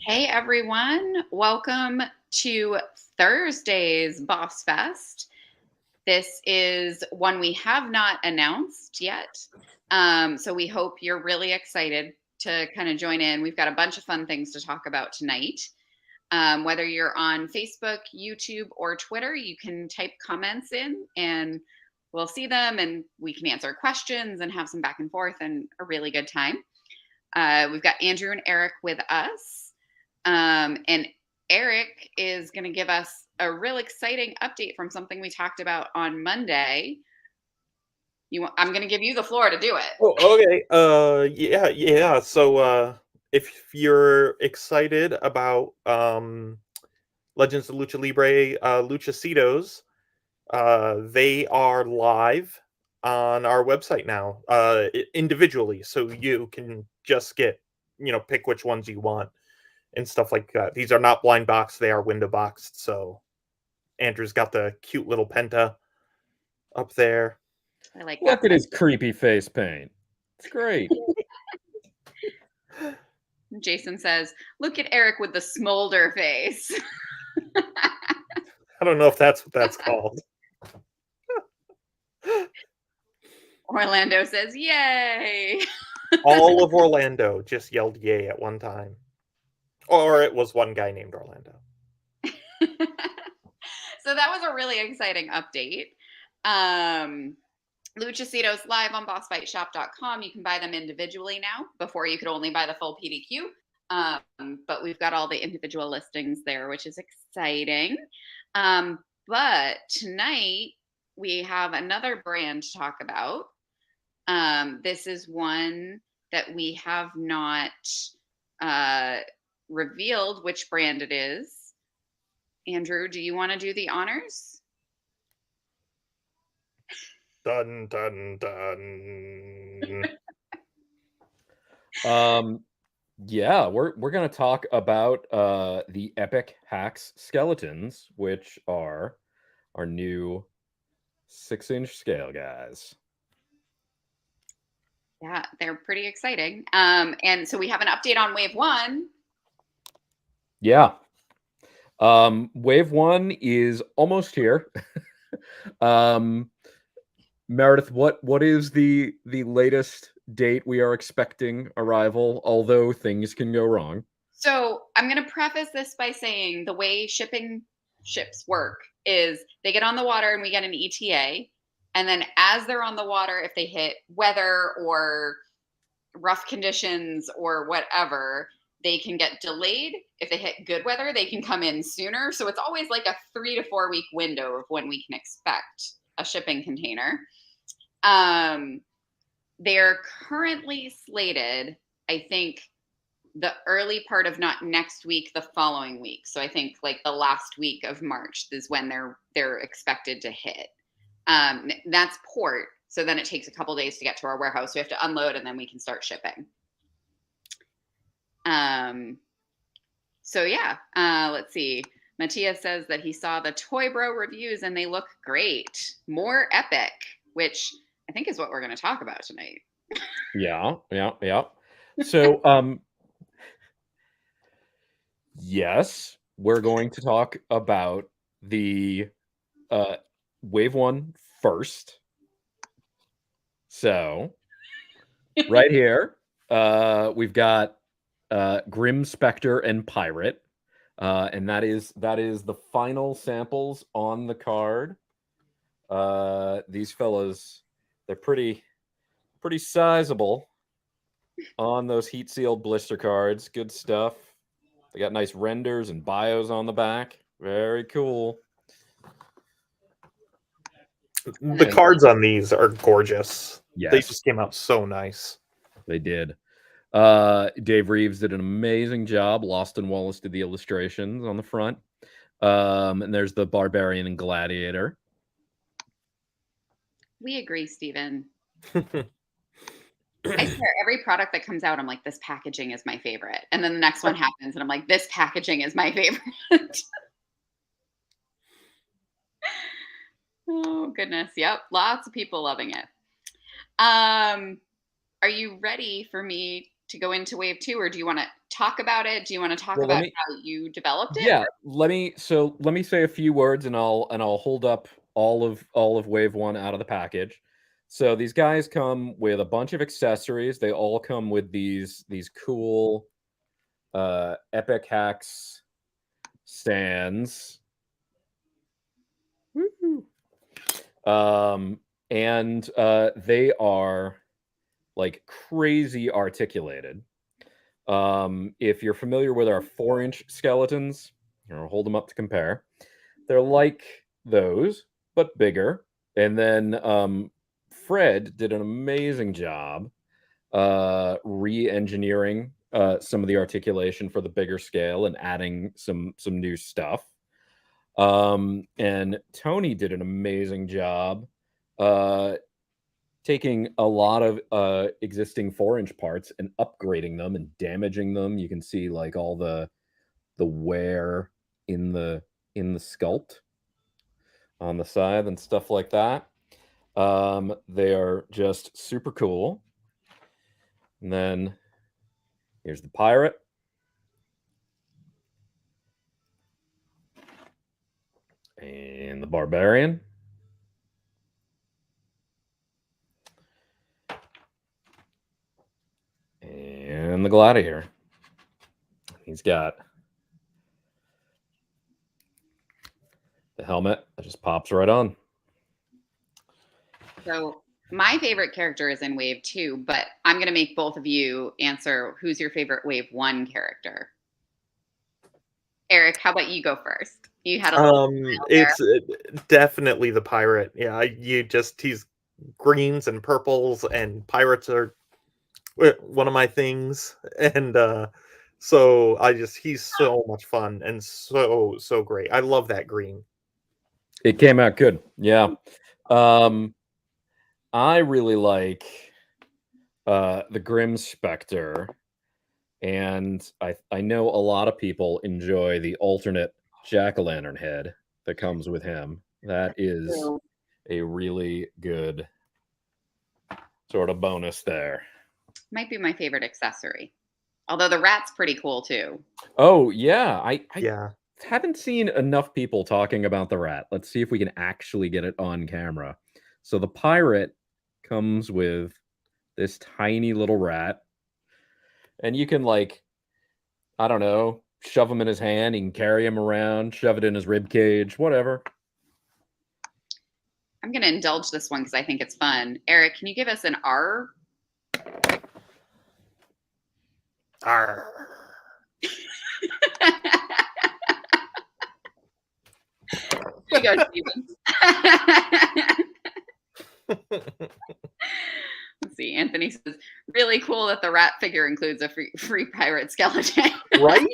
Hey everyone, welcome to Thursday's Boss Fest. This is one we have not announced yet. So we hope you're really excited to kind of join in. We've got a bunch of fun things to talk about tonight. Whether you're on Facebook, YouTube, or Twitter, you can type comments in and we'll see them and we can answer questions and have some back and forth and a really good time. We've got Andrew and Eric with us. And Eric is going to give us a real exciting update from something we talked about on Monday. I'm going to give you the floor to do it. Oh, okay. Yeah. So, if you're excited about Legends of Lucha Libre, Luchacitos, they are live on our website now, individually, so you can just pick which ones you want and stuff like that. These are not blind boxed; they are window boxed. So, Andrew's got the cute little Penta up there. I like that. Look at his creepy face paint. It's great. Jason says, "Look at Eric with the smolder face." I don't know if that's what that's called. Orlando says, "Yay!" All of Orlando just yelled "yay" at one time, or it was one guy named Orlando. So that was a really exciting update. Luchacitos live on bossfightshop.com. You can buy them individually now. Before you could only buy the full PDQ. But we've got all the individual listings there, which is exciting. But tonight we have another brand to talk about. This is one that we have not revealed which brand it is. Andrew, do you want to do the honors? Dun dun dun. Yeah, we're gonna talk about the Epic Hacks skeletons, which are our new 6-inch scale guys. Yeah, they're pretty exciting. And so we have an update on Wave 1. Yeah. Wave 1 is almost here. Meredith, what is the latest date we are expecting arrival, although things can go wrong? So I'm going to preface this by saying the way shipping ships work is they get on the water and we get an ETA. And then as they're on the water, if they hit weather or rough conditions or whatever, they can get delayed. If they hit good weather, they can come in sooner. So it's always like a 3 to 4 week window of when we can expect a shipping container. They're currently slated, I think, the early part of not next week, the following week. So I think like the last week of March is when they're expected to hit. That's port. So then it takes a couple days to get to our warehouse. We have to unload and then we can start shipping. So yeah, let's see. Matthias says that he saw the Toy Bro reviews and they look great. More epic, which I think is what we're going to talk about tonight. Yeah. So, yes, we're going to talk about the Wave 1 first. So, right here, we've got Grim Spectre and Pirate, and that is the final samples on the card. These fellas, they're pretty sizable on those heat sealed blister cards. Good stuff. They got nice renders and bios on the back. Very cool. The cards on these are gorgeous. Yes. They just came out so nice. They did. Dave Reeves did an amazing job. Lawson Wallace did the illustrations on the front. And there's the Barbarian and Gladiator. We agree, Steven. I swear, every product that comes out, I'm like, this packaging is my favorite. And then the next one happens, and I'm like, this packaging is my favorite. Oh, goodness. Yep. Lots of people loving it. Are you ready for me to go into Wave 2, or do you want to talk about it? Do you want to talk Well, about how you developed it? yeah, let me say a few words, and I'll hold up all of Wave 1 out of the package. So these guys come with a bunch of accessories. They all come with these cool Epic Hacks stands. Woo-hoo. And they are like crazy articulated. If you're familiar with our 4-inch skeletons, I'll hold them up to compare. They're like those, but bigger. And then Fred did an amazing job re-engineering some of the articulation for the bigger scale and adding some new stuff. And Tony did an amazing job taking a lot of existing 4-inch parts and upgrading them and damaging them. You can see like all the wear in the sculpt on the side and stuff like that. They are just super cool. And then here's the pirate. And the barbarian. And the gladiator. He's got the helmet that just pops right on. So my favorite character is in Wave 2, but I'm going to make both of you answer who's your favorite Wave 1 character. Eric, how about you go first? You had a little it's definitely the pirate. Yeah, he's greens and purples, and pirates are one of my things. And so he's so much fun and so great. I love that green. It came out good. Yeah. I really like the Grim Spectre, and I know a lot of people enjoy the alternate jack-o'-lantern head that comes with him. That is a really good sort of bonus there. Might be my favorite accessory. Although the rat's pretty cool too. Oh, yeah. I haven't seen enough people talking about the rat. Let's see if we can actually get it on camera. So the pirate comes with this tiny little rat, and you can, like, I don't know, shove him in his hand. You can carry him around, shove it in his rib cage, whatever. I'm going to indulge this one because I think it's fun. Eric, can you give us an R? Arr. Here you go, Steven. Let's see. Anthony says, really cool that the rat figure includes a free pirate skeleton. Right?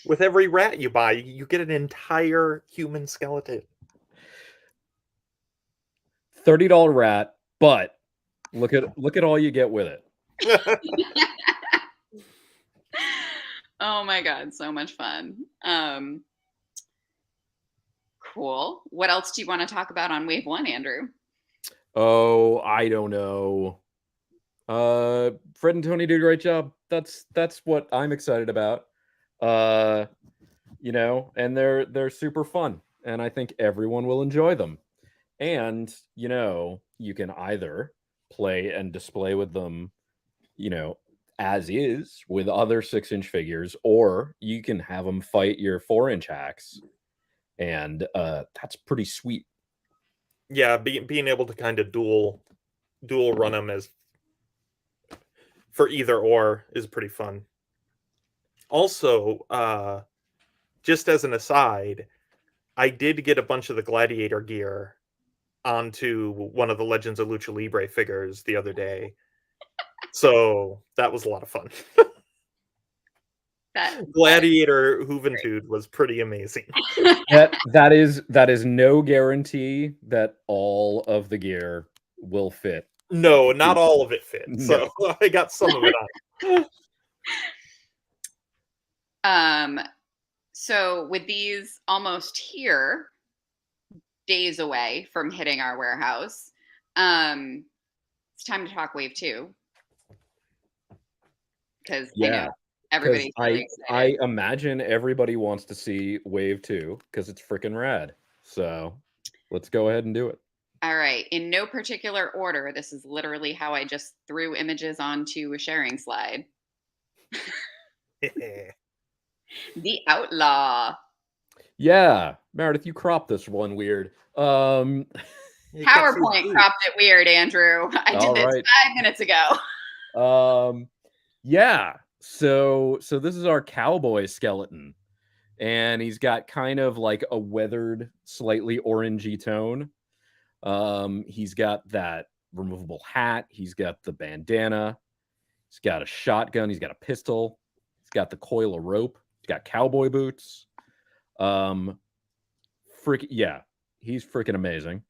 With every rat you buy, you get an entire human skeleton. $30 rat, but look at all you get with it. Oh my God, so much fun. Cool. What else do you want to talk about on Wave 1, Andrew? Oh, I don't know. Fred and Tony did a great job. That's what I'm excited about. You know, and they're super fun, and I think everyone will enjoy them. And, you know, you can either play and display with them, you know, as is with other 6-inch figures, or you can have them fight your 4-inch hacks. And that's pretty sweet. Yeah, being able to kind of dual run them as for either or is pretty fun. Also, just as an aside, I did get a bunch of the gladiator gear onto one of the Legends of Lucha Libre figures the other day. So that was a lot of fun. Gladiator Juventud was pretty amazing. that is no guarantee that all of the gear will fit. No, not all of it fit. So no. I got some of it on. So with these almost here, days away from hitting our warehouse, it's time to talk Wave 2. because I Yeah, know everybody's really I excited. imagine everybody wants to see Wave 2 because it's freaking rad. So let's go ahead and do it. All right. In no particular order, this is literally how I just threw images onto a sharing slide. The Outlaw. Yeah, Meredith, you cropped this one weird. You can't see his PowerPoint boot. cropped it weird, Andrew. I did All this right. 5 minutes ago. Yeah. So this is our cowboy skeleton, and he's got kind of like a weathered, slightly orangey tone. He's got that removable hat. He's got the bandana. He's got a shotgun. He's got a pistol. He's got the coil of rope. He's got cowboy boots. Yeah, he's freaking amazing.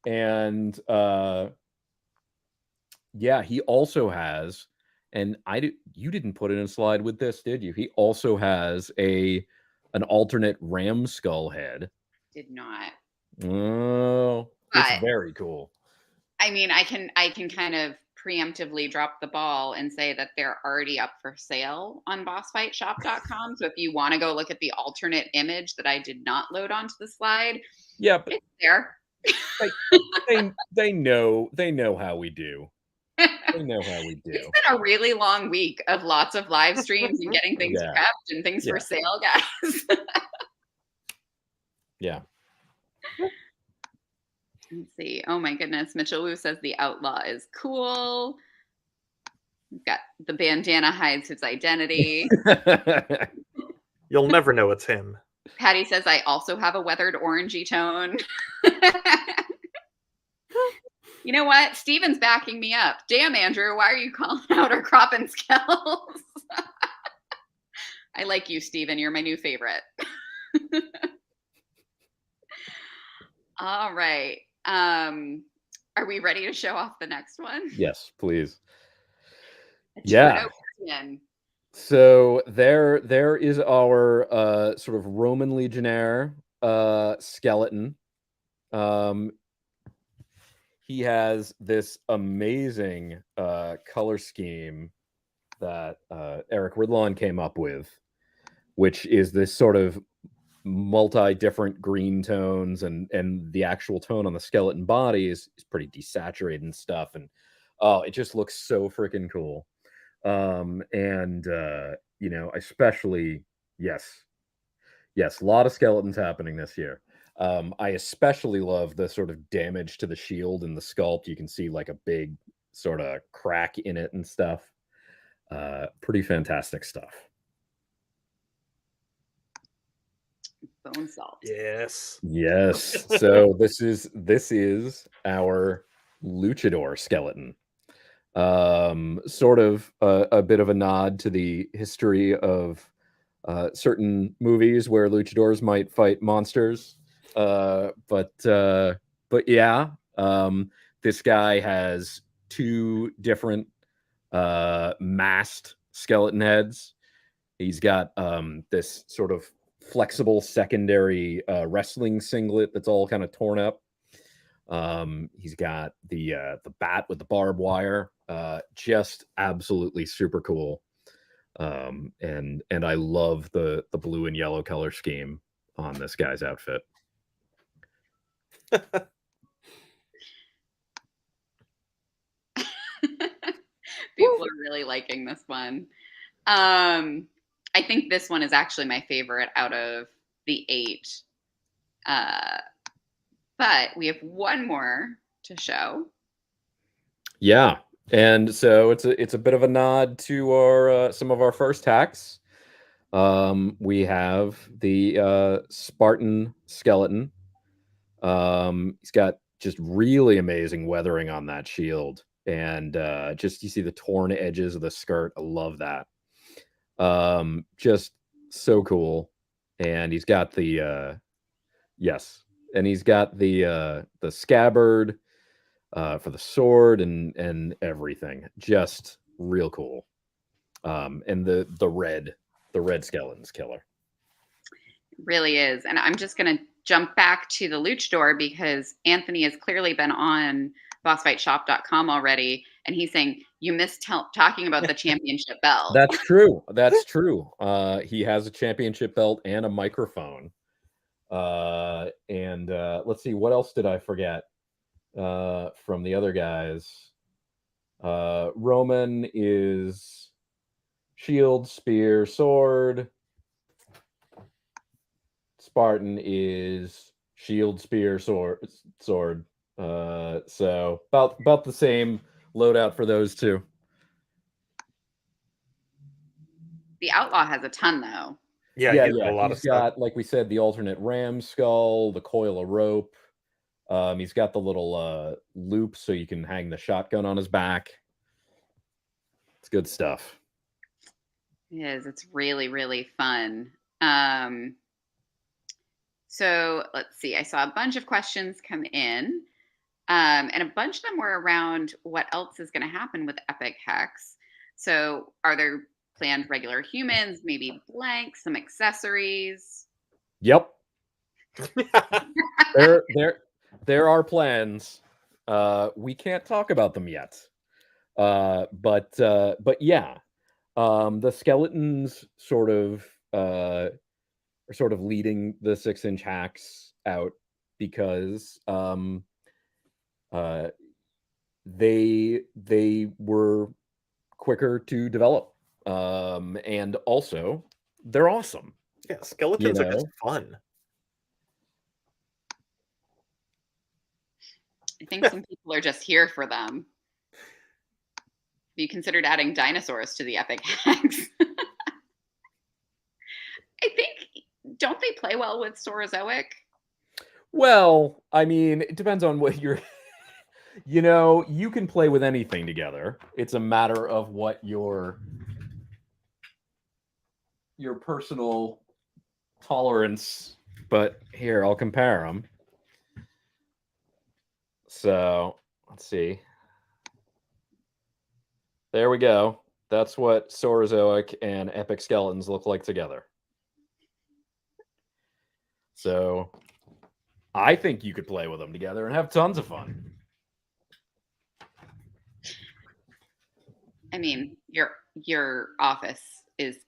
And yeah, he also has, and you didn't put in a slide with this, did you? He also has an alternate ram skull head. Did not. Oh, it's But very cool. I mean, I can kind of preemptively drop the ball and say that they're already up for sale on bossfightshop.com. So if you want to go look at the alternate image that I did not load onto the slide, Yeah, but it's there. they know how we do. They know how we do. It's been a really long week of lots of live streams and getting things Yeah. prepped and things for sale, guys. Yeah. Let's see. Oh my goodness. Mitchell Wu says the Outlaw is cool. We've got the bandana hides his identity. You'll never know it's him. Patty says I also have a weathered orangey tone. You know what? Steven's backing me up. Damn, Andrew, why are you calling out our crop and skells? I like you, Steven. You're my new favorite. All right. Are we ready to show off the next one? Yes, please. Yeah. So there is our sort of Roman legionnaire skeleton. He has this amazing color scheme that Eric Ridlon came up with, which is this sort of multi-different green tones, and the actual tone on the skeleton body is pretty desaturated and stuff, and it just looks so freaking cool. And you know, especially yes, a lot of skeletons happening this year. I especially love the sort of damage to the shield and the sculpt. You can see like a big sort of crack in it and stuff. Pretty fantastic stuff. Bone salt. Yes. So this is our luchador skeleton. Sort of a bit of a nod to the history of certain movies where luchadors might fight monsters. But yeah, this guy has 2 different masked skeleton heads. He's got this sort of flexible secondary wrestling singlet that's all kind of torn up. He's got the bat with the barbed wire. Just absolutely super cool. And I love the blue and yellow color scheme on this guy's outfit. People are really liking this one. I think this one is actually my favorite out of the 8. But we have one more to show. Yeah. And so it's a bit of a nod to our some of our first hacks. We have the Spartan skeleton. He's got just really amazing weathering on that shield, and just you see the torn edges of the skirt. I love that. Just so cool. And he's got the and he's got the scabbard for the sword and everything. Just real cool. And the red skeleton's killer. It really is. And I'm just gonna jump back to the luchador because Anthony has clearly been on bossfightshop.com already, and he's saying, You missed talking about the championship belt. That's true. That's true. He has a championship belt and a microphone. And let's see, what else did I forget from the other guys? Roman is shield, spear, sword. Spartan is shield, spear, sword. So about the same loadout for those two. The Outlaw has a ton, though. Yeah, he's got a lot of He's stuff. got, like we said, the alternate ram skull, the coil of rope. He's got the little loop so you can hang the shotgun on his back. It's good stuff. It is. It's really, really fun. So let's see. I saw a bunch of questions come in, and a bunch of them were around what else is going to happen with Epic Hex. So are there planned regular humans, maybe blank, some accessories? Yep. There are plans. We can't talk about them yet. But yeah. The skeletons sort of are sort of leading the 6-inch hacks out because they were quicker to develop. And also they're awesome. Yeah, skeletons are just fun. I think some people are just here for them. Have you considered adding dinosaurs to the Epic Hacks? I think, don't they play well with Saurozoic? Well, I mean, it depends on what you're... you can play with anything together. It's a matter of what your personal tolerance. But here, I'll compare them. So, let's see. There we go. That's what Saurozoic and Epic Skeletons look like together. So, I think you could play with them together and have tons of fun. I mean, your office is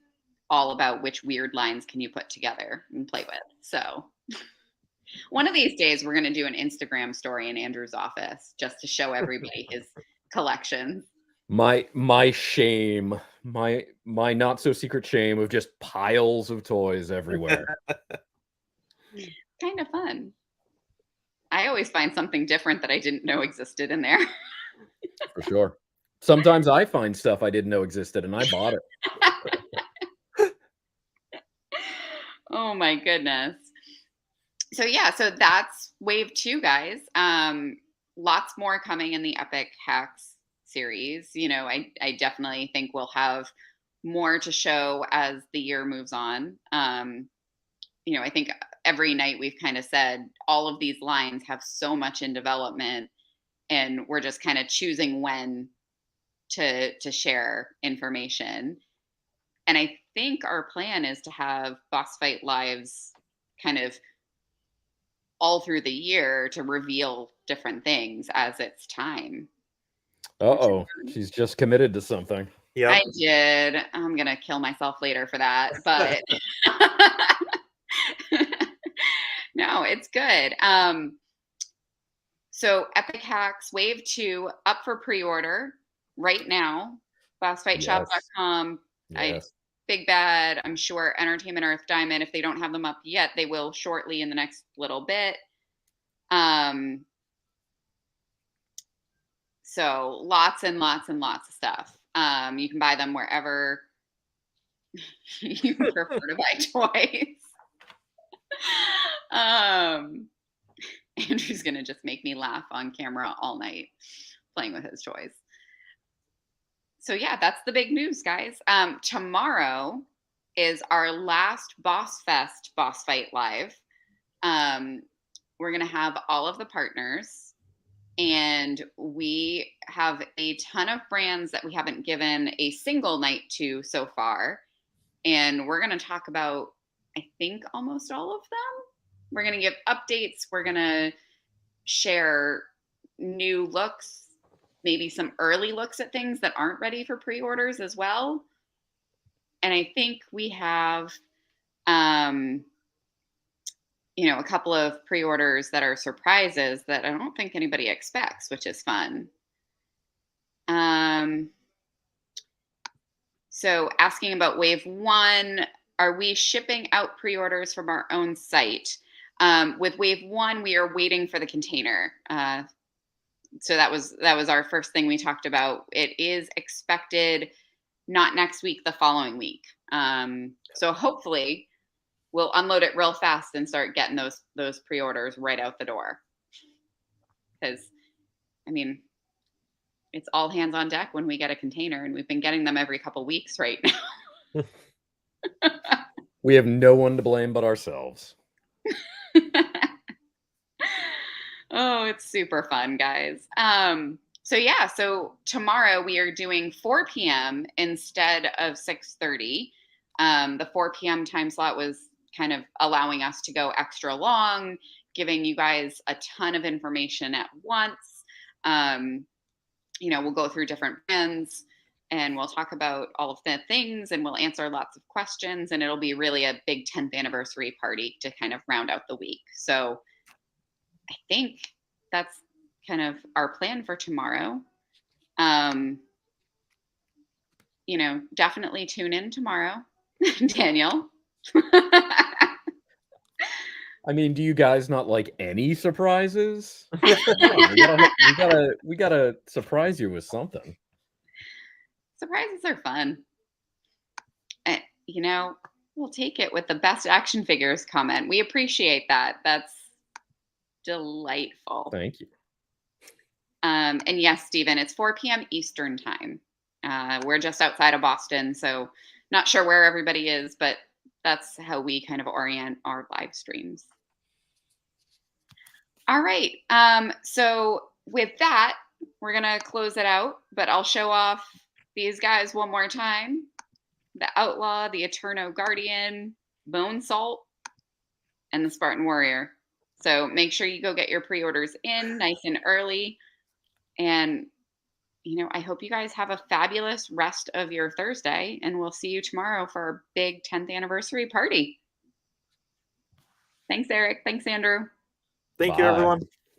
all about which weird lines can you put together and play with. So one of these days we're going to do an Instagram story in Andrew's office just to show everybody his collections. My shame, my not so secret shame of just piles of toys everywhere. Kind of fun. I always find something different that I didn't know existed in there. For sure. Sometimes I find stuff I didn't know existed and I bought it. Oh my goodness. So yeah, so that's wave 2, guys. Lots more coming in the Epic Hacks series. I definitely think we'll have more to show as the year moves on. I think every night we've kind of said all of these lines have so much in development, and we're just kind of choosing when to share information. And I think our plan is to have Boss Fight Lives kind of all through the year to reveal different things as it's time. Uh-oh, she's just committed to something. Yeah, I did. I'm going to kill myself later for that, but no, it's good. So Epic Hacks Wave 2 up for pre-order right now. BossFightShop.com. Yes. Big Bad, I'm sure Entertainment Earth Diamond, if they don't have them up yet, they will shortly in the next little bit. So lots and lots and lots of stuff. You can buy them wherever you prefer to buy toys. Andrew's going to just make me laugh on camera all night playing with his toys. So yeah, that's the big news, guys. Tomorrow is our last Boss Fest Boss Fight Live. We're going to have all of the partners, and we have a ton of brands that we haven't given a single night to so far. And we're going to talk about, I think, almost all of them. We're going to give updates. We're going to share new looks, maybe some early looks at things that aren't ready for pre-orders as well. And I think we have, a couple of pre-orders that are surprises that I don't think anybody expects, which is fun. So asking about wave 1, are we shipping out pre-orders from our own site? With wave 1, we are waiting for the container. So that was our first thing we talked about. It is expected not next week, the following week. So hopefully we'll unload it real fast and start getting those pre-orders right out the door. Because, I mean, it's all hands on deck when we get a container, and we've been getting them every couple weeks right now. We have no one to blame but ourselves. Oh, it's super fun, guys. So tomorrow we are doing 4 p.m. instead of 6:30. The 4 p.m. time slot was kind of allowing us to go extra long, giving you guys a ton of information at once. We'll go through different brands and we'll talk about all of the things, and we'll answer lots of questions, and it'll be really a big 10th anniversary party to kind of round out the week. So I think that's kind of our plan for tomorrow. Definitely tune in tomorrow, Daniel. I mean, do you guys not like any surprises? we gotta surprise you with something. Surprises are fun. We'll take it with the best action figures comment. We appreciate that. That's delightful. Thank you. And yes, Stephen, it's 4 p.m. Eastern time. We're just outside of Boston, so not sure where everybody is, but that's how we kind of orient our live streams. All right. So with that, we're going to close it out, but I'll show off these guys one more time. The Outlaw, the Eterno Guardian, Bone Salt, and the Spartan Warrior. So make sure you go get your pre-orders in nice and early. And, I hope you guys have a fabulous rest of your Thursday, and we'll see you tomorrow for our big 10th anniversary party. Thanks, Eric. Thanks, Andrew. Thank you, everyone.